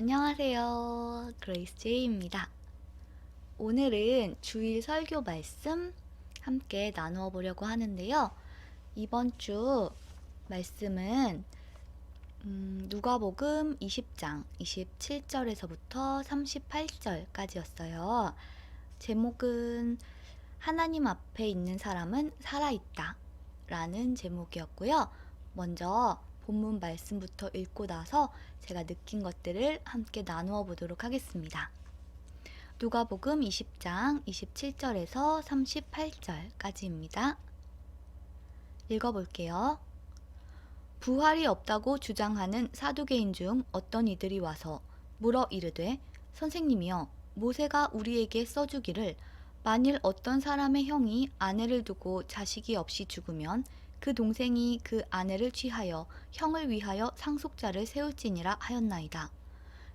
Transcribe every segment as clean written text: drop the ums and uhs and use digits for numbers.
안녕하세요. 그레이스 제이입니다. 오늘은 주일 설교 말씀 함께 나누어 보려고 하는데요. 이번 주 말씀은 누가복음 20장 27절에서부터 38절까지였어요. 제목은 하나님 앞에 있는 사람은 살아있다 라는 제목이었고요. 먼저 본문 말씀부터 읽고 나서 제가 느낀 것들을 함께 나누어 보도록 하겠습니다. 누가복음 20장 27절에서 38절까지입니다. 읽어볼게요. 부활이 없다고 주장하는 사두개인 중 어떤 이들이 와서 물어 이르되 선생님이여 모세가 우리에게 써주기를 만일 어떤 사람의 형이 아내를 두고 자식이 없이 죽으면 그 동생이 그 아내를 취하여 형을 위하여 상속자를 세울지니라 하였나이다.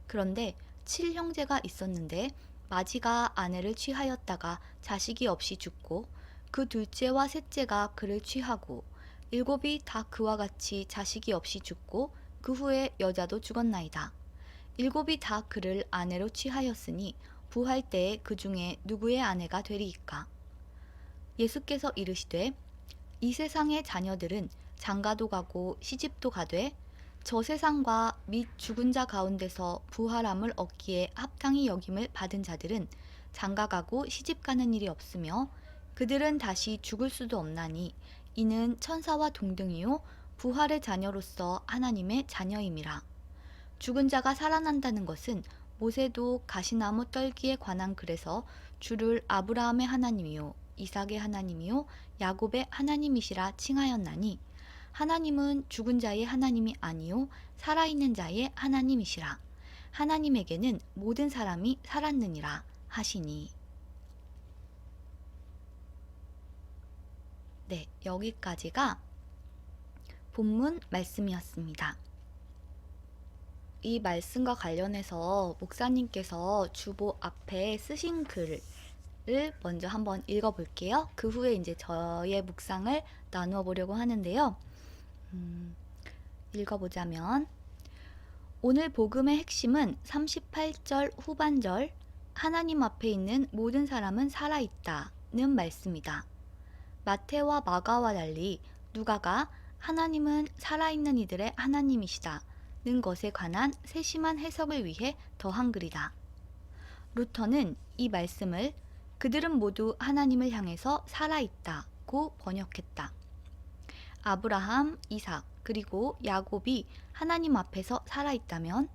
그런데 7형제가 있었는데 마지가 아내를 취하였다가 자식이 없이 죽고 그 둘째와 셋째가 그를 취하고 7이 다 그와 같이 자식이 없이 죽고 그 후에 여자도 죽었나이다. 7이 다 그를 아내로 취하였으니 부활 때에 그 중에 누구의 아내가 되리이까? 예수께서 이르시되 이 세상의 자녀들은 장가도 가고 시집도 가되 저 세상과 및 죽은 자 가운데서 부활함을 얻기에 합당히 여김을 받은 자들은 장가가고 시집가는 일이 없으며 그들은 다시 죽을 수도 없나니 이는 천사와 동등이요 부활의 자녀로서 하나님의 자녀임이라. 죽은 자가 살아난다는 것은 모세도 가시나무 떨기에 관한 글에서 주를 아브라함의 하나님이요 이삭의 하나님이요 야곱의 하나님이시라 칭하였나니 하나님은 죽은 자의 하나님이 아니요 살아있는 자의 하나님이시라. 하나님에게는 모든 사람이 살았느니라 하시니. 네, 여기까지가 본문 말씀이었습니다. 이 말씀과 관련해서 목사님께서 주보 앞에 쓰신 글을 먼저 한번 읽어볼게요. 그 후에 이제 저의 묵상을 나누어 보려고 하는데요. 읽어보자면 오늘 복음의 핵심은 38절 후반절 하나님 앞에 있는 모든 사람은 살아있다는 말씀이다. 마태와 마가와 달리 누가가 하나님은 살아있는 이들의 하나님이시다 는 것에 관한 세심한 해석을 위해 더한 글이다. 루터는 이 말씀을 그들은 모두 하나님을 향해서 살아있다고 번역했다. 아브라함, 이삭, 그리고 야곱이 하나님 앞에서 살아있다면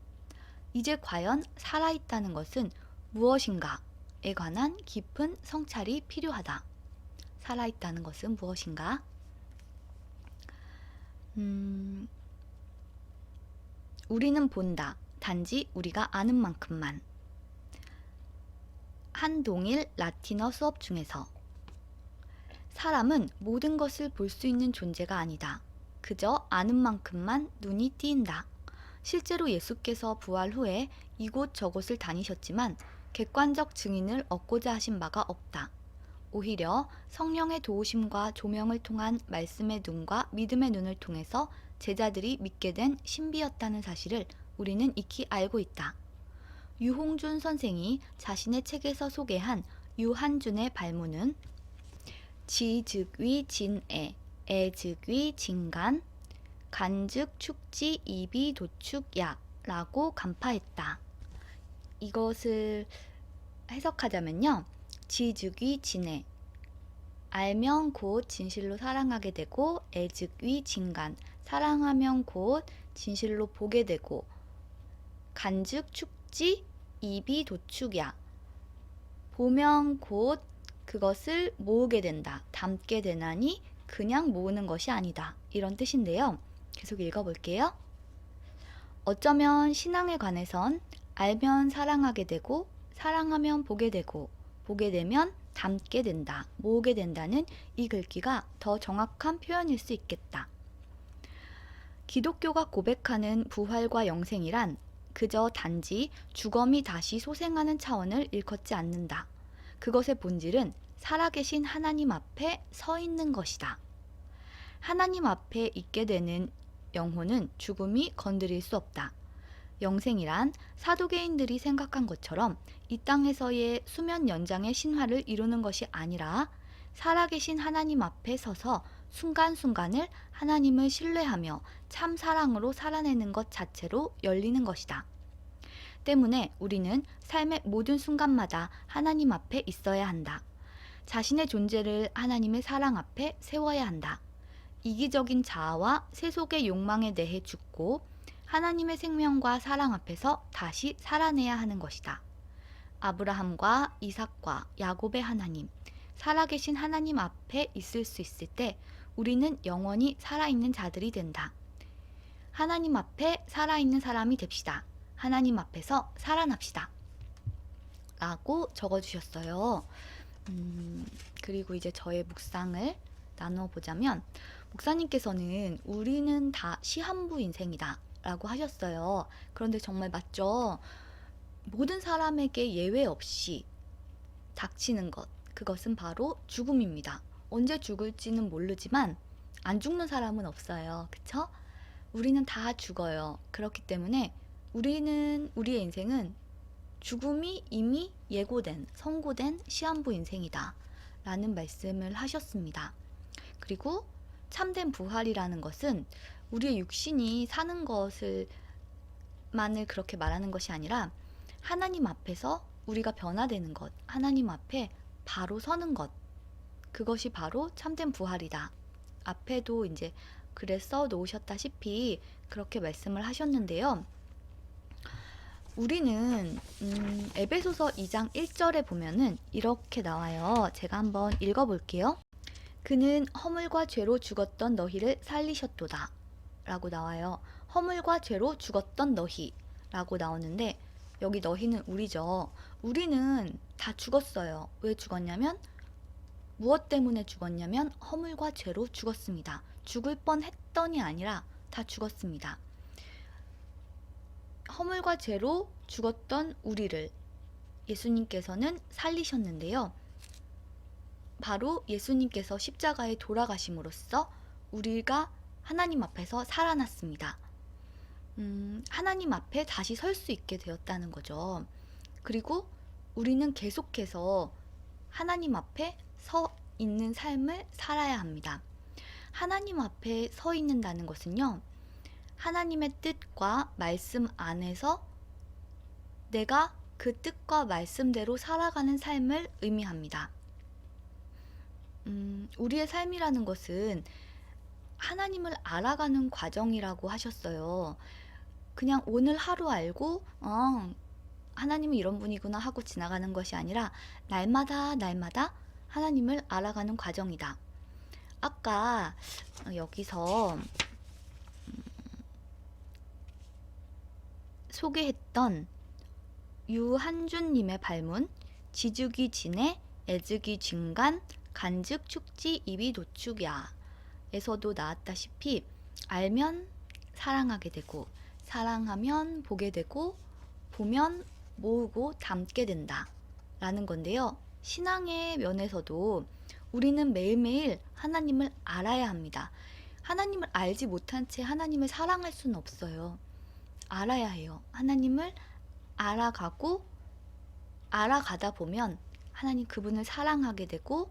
이제 과연 살아있다는 것은 무엇인가에 관한 깊은 성찰이 필요하다. 살아있다는 것은 무엇인가? 우리는 본다. 단지 우리가 아는 만큼만. 한동일 라틴어 수업 중에서 사람은 모든 것을 볼 수 있는 존재가 아니다. 그저 아는 만큼만 눈이 띄인다. 실제로 예수께서 부활 후에 이곳 저곳을 다니셨지만 객관적 증인을 얻고자 하신 바가 없다. 오히려 성령의 도우심과 조명을 통한 말씀의 눈과 믿음의 눈을 통해서 제자들이 믿게 된 신비였다는 사실을 우리는 익히 알고 있다. 유홍준 선생이 자신의 책에서 소개한 유한준의 발문은 지즉위 진애, 애즉위 진간, 간즉 축지 이비 도축야 라고 간파했다. 이것을 해석하자면요. 지즉위 진애, 알면 곧 진실로 사랑하게 되고 애즉위 진간, 사랑하면 곧 진실로 보게 되고 간즉 축지 이비 도축야, 보면 곧 그것을 모으게 된다. 담게 되나니 그냥 모으는 것이 아니다. 이런 뜻인데요. 계속 읽어볼게요. 어쩌면 신앙에 관해선 알면 사랑하게 되고 사랑하면 보게 되고 보게 되면 담게 된다. 모으게 된다는 이 글귀가 더 정확한 표현일 수 있겠다. 기독교가 고백하는 부활과 영생이란 그저 단지 주검이 다시 소생하는 차원을 일컫지 않는다. 그것의 본질은 살아계신 하나님 앞에 서 있는 것이다. 하나님 앞에 있게 되는 영혼은 죽음이 건드릴 수 없다. 영생이란 사도계인들이 생각한 것처럼 이 땅에서의 수면 연장의 신화를 이루는 것이 아니라 살아계신 하나님 앞에 서서 순간순간을 하나님을 신뢰하며 참 사랑으로 살아내는 것 자체로 열리는 것이다. 때문에 우리는 삶의 모든 순간마다 하나님 앞에 있어야 한다. 자신의 존재를 하나님의 사랑 앞에 세워야 한다. 이기적인 자아와 세속의 욕망에 대해 죽고 하나님의 생명과 사랑 앞에서 다시 살아내야 하는 것이다. 아브라함과 이삭과 야곱의 하나님, 살아계신 하나님 앞에 있을 수 있을 때 우리는 영원히 살아있는 자들이 된다. 하나님 앞에 살아있는 사람이 됩시다. 하나님 앞에서 살아납시다. 라고 적어주셨어요. 그리고 이제 저의 묵상을 나눠보자면, 목사님께서는 우리는 다 시한부 인생이다 라고 하셨어요. 그런데 정말 맞죠? 모든 사람에게 예외 없이 닥치는 것, 그것은 바로 죽음입니다. 언제 죽을지는 모르지만 안 죽는 사람은 없어요. 그쵸? 우리는 다 죽어요. 그렇기 때문에 우리의 인생은 죽음이 이미 예고된, 선고된 시한부 인생이다 라는 말씀을 하셨습니다. 그리고 참된 부활이라는 것은 우리의 육신이 사는 것을만을 그렇게 말하는 것이 아니라 하나님 앞에서 우리가 변화되는 것, 하나님 앞에 바로 서는 것, 그것이 바로 참된 부활이다. 앞에도 이제 글에 써 놓으셨다시피 그렇게 말씀을 하셨는데요. 우리는 에베소서 2장 1절에 보면은 이렇게 나와요. 제가 한번 읽어볼게요. 그는 허물과 죄로 죽었던 너희를 살리셨도다 라고 나와요. 허물과 죄로 죽었던 너희 라고 나오는데, 여기 너희는 우리죠. 우리는 다 죽었어요. 왜 죽었냐면, 무엇 때문에 죽었냐면 허물과 죄로 죽었습니다. 죽을 뻔했던이 아니라 다 죽었습니다. 허물과 죄로 죽었던 우리를 예수님께서는 살리셨는데요. 바로 예수님께서 십자가에 돌아가심으로써 우리가 하나님 앞에서 살아났습니다. 하나님 앞에 다시 설 수 있게 되었다는 거죠. 그리고 우리는 계속해서 하나님 앞에 서 있는 삶을 살아야 합니다. 하나님 앞에 서 있는다는 것은요, 하나님의 뜻과 말씀 안에서 내가 그 뜻과 말씀대로 살아가는 삶을 의미합니다. 우리의 삶이라는 것은 하나님을 알아가는 과정이라고 하셨어요. 그냥 오늘 하루 알고 하나님은 이런 분이구나 하고 지나가는 것이 아니라 날마다 하나님을 알아가는 과정이다. 아까 여기서 소개했던 유한준님의 발문, 지죽이 진해 애즉이 진간 간즉 축지 입이 도축야 에서도 나왔다시피, 알면 사랑하게 되고, 사랑하면 보게 되고, 보면 모으고 담게 된다 라는 건데요. 신앙의 면에서도 우리는 매일매일 하나님을 알아야 합니다. 하나님을 알지 못한 채 하나님을 사랑할 수는 없어요. 알아야 해요. 하나님을 알아가고, 알아가다 보면 하나님 그분을 사랑하게 되고,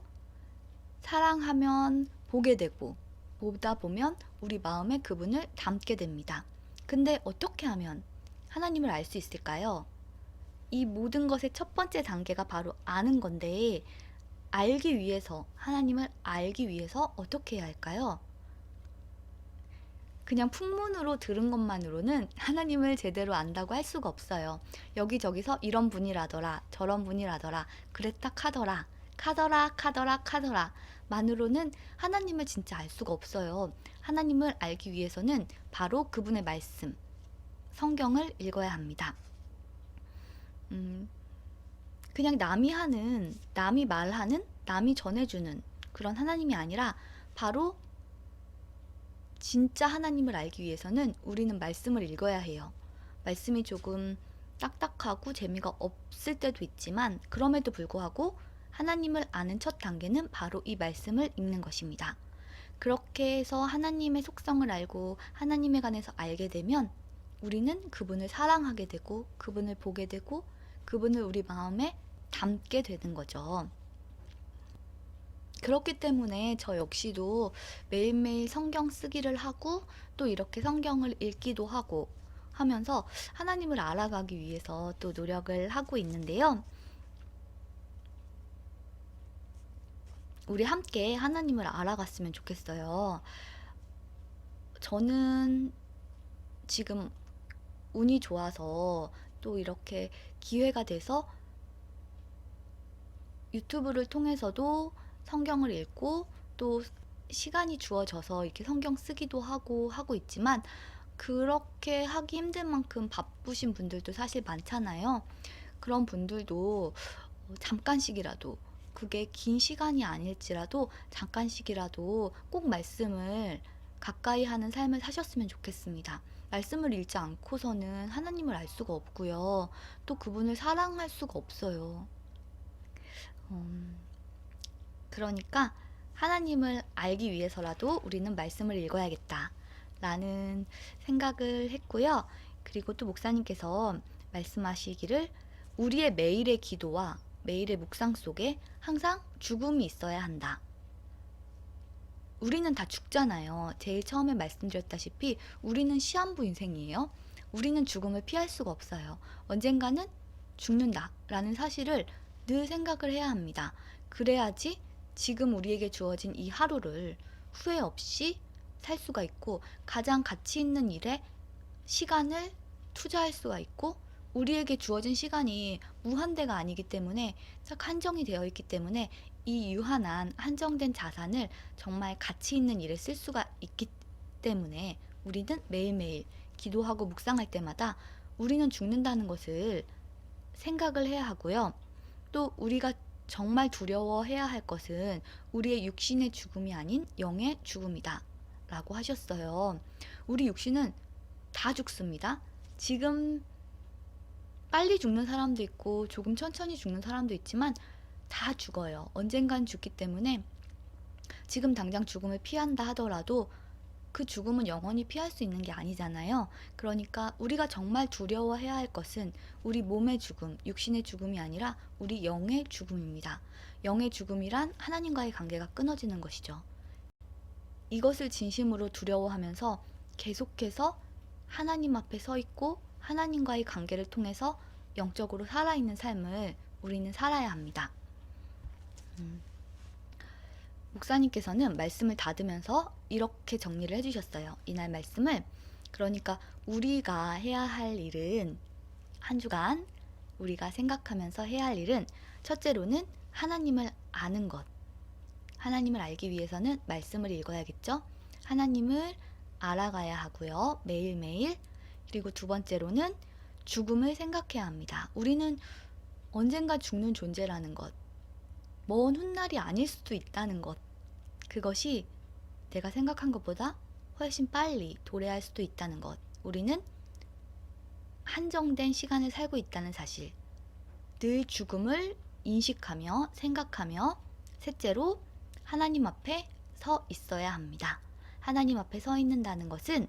사랑하면 보게 되고, 보다 보면 우리 마음에 그분을 담게 됩니다. 근데 어떻게 하면 하나님을 알 수 있을까요? 이 모든 것의 첫 번째 단계가 바로 아는 건데, 알기 위해서, 하나님을 알기 위해서 어떻게 해야 할까요? 그냥 풍문으로 들은 것만으로는 하나님을 제대로 안다고 할 수가 없어요. 여기저기서 이런 분이라더라, 저런 분이라더라, 그랬다 카더라, 카더라 만으로는 하나님을 진짜 알 수가 없어요. 하나님을 알기 위해서는 바로 그분의 말씀, 성경을 읽어야 합니다. 그냥 남이 하는, 남이 말하는, 남이 전해주는 그런 하나님이 아니라 바로 진짜 하나님을 알기 위해서는 우리는 말씀을 읽어야 해요. 말씀이 조금 딱딱하고 재미가 없을 때도 있지만, 그럼에도 불구하고 하나님을 아는 첫 단계는 바로 이 말씀을 읽는 것입니다. 그렇게 해서 하나님의 속성을 알고 하나님에 관해서 알게 되면 우리는 그분을 사랑하게 되고 그분을 보게 되고 그분을 우리 마음에 담게 되는 거죠. 그렇기 때문에 저 역시도 매일매일 성경 쓰기를 하고 또 이렇게 성경을 읽기도 하고 하면서 하나님을 알아가기 위해서 또 노력을 하고 있는데요. 우리 함께 하나님을 알아갔으면 좋겠어요. 저는 지금 운이 좋아서 또 이렇게 기회가 돼서 유튜브를 통해서도 성경을 읽고 또 시간이 주어져서 이렇게 성경 쓰기도 하고 있지만 그렇게 하기 힘든 만큼 바쁘신 분들도 사실 많잖아요. 그런 분들도 잠깐씩이라도, 그게 긴 시간이 아닐지라도 잠깐씩이라도 꼭 말씀을 가까이 하는 삶을 사셨으면 좋겠습니다. 말씀을 읽지 않고서는 하나님을 알 수가 없고요. 또 그분을 사랑할 수가 없어요. 그러니까 하나님을 알기 위해서라도 우리는 말씀을 읽어야겠다 라는 생각을 했고요. 그리고 또 목사님께서 말씀하시기를 우리의 매일의 기도와 매일의 묵상 속에 항상 죽음이 있어야 한다. 우리는 다 죽잖아요. 제일 처음에 말씀드렸다시피 우리는 시한부 인생이에요. 우리는 죽음을 피할 수가 없어요. 언젠가는 죽는다 라는 사실을 늘 생각을 해야 합니다. 그래야지 지금 우리에게 주어진 이 하루를 후회 없이 살 수가 있고 가장 가치 있는 일에 시간을 투자할 수가 있고 우리에게 주어진 시간이 무한대가 아니기 때문에 딱 한정이 되어 있기 때문에 이 유한한 한정된 자산을 정말 가치 있는 일에 쓸 수가 있기 때문에 우리는 매일매일 기도하고 묵상할 때마다 우리는 죽는다는 것을 생각을 해야 하고요. 또 우리가 정말 두려워해야 할 것은 우리의 육신의 죽음이 아닌 영의 죽음이다 라고 하셨어요. 우리 육신은 다 죽습니다. 지금 빨리 죽는 사람도 있고 조금 천천히 죽는 사람도 있지만 다 죽어요. 언젠간 죽기 때문에 지금 당장 죽음을 피한다 하더라도 그 죽음은 영원히 피할 수 있는 게 아니잖아요. 그러니까 우리가 정말 두려워해야 할 것은 우리 몸의 죽음, 육신의 죽음이 아니라 우리 영의 죽음입니다. 영의 죽음이란 하나님과의 관계가 끊어지는 것이죠. 이것을 진심으로 두려워하면서 계속해서 하나님 앞에 서 있고 하나님과의 관계를 통해서 영적으로 살아있는 삶을 우리는 살아야 합니다. 목사님께서는 말씀을 닫으면서 이렇게 정리를 해주셨어요. 이날 말씀을. 그러니까 우리가 해야 할 일은, 한 주간 우리가 생각하면서 해야 할 일은 첫째로는 하나님을 아는 것. 하나님을 알기 위해서는 말씀을 읽어야겠죠. 하나님을 알아가야 하고요. 매일매일. 그리고 두 번째로는 죽음을 생각해야 합니다. 우리는 언젠가 죽는 존재라는 것. 먼 훗날이 아닐 수도 있다는 것. 그것이 내가 생각한 것보다 훨씬 빨리 도래할 수도 있다는 것. 우리는 한정된 시간을 살고 있다는 사실. 늘 죽음을 인식하며 생각하며, 셋째로 하나님 앞에 서 있어야 합니다. 하나님 앞에 서 있는다는 것은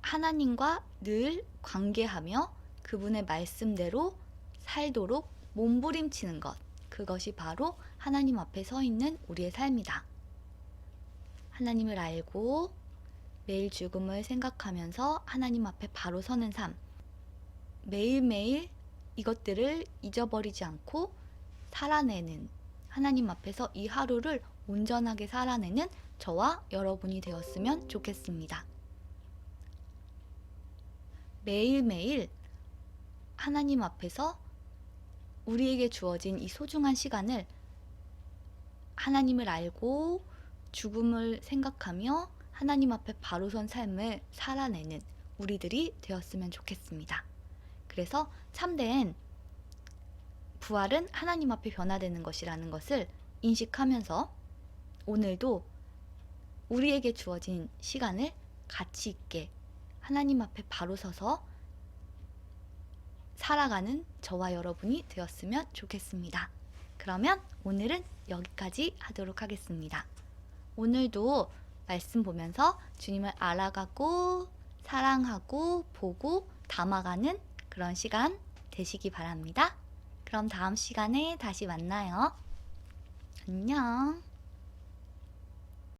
하나님과 늘 관계하며 그분의 말씀대로 살도록 몸부림치는 것. 그것이 바로 하나님 앞에 서 있는 우리의 삶이다. 하나님을 알고 매일 죽음을 생각하면서 하나님 앞에 바로 서는 삶. 매일매일 이것들을 잊어버리지 않고 살아내는, 하나님 앞에서 이 하루를 온전하게 살아내는 저와 여러분이 되었으면 좋겠습니다. 매일매일 하나님 앞에서 우리에게 주어진 이 소중한 시간을 하나님을 알고 죽음을 생각하며 하나님 앞에 바로 선 삶을 살아내는 우리들이 되었으면 좋겠습니다. 그래서 참된 부활은 하나님 앞에 변화되는 것이라는 것을 인식하면서 오늘도 우리에게 주어진 시간을 가치 있게 하나님 앞에 바로 서서 살아가는 저와 여러분이 되었으면 좋겠습니다. 그러면 오늘은 여기까지 하도록 하겠습니다. 오늘도 말씀 보면서 주님을 알아가고 사랑하고 보고 담아가는 그런 시간 되시기 바랍니다. 그럼 다음 시간에 다시 만나요. 안녕.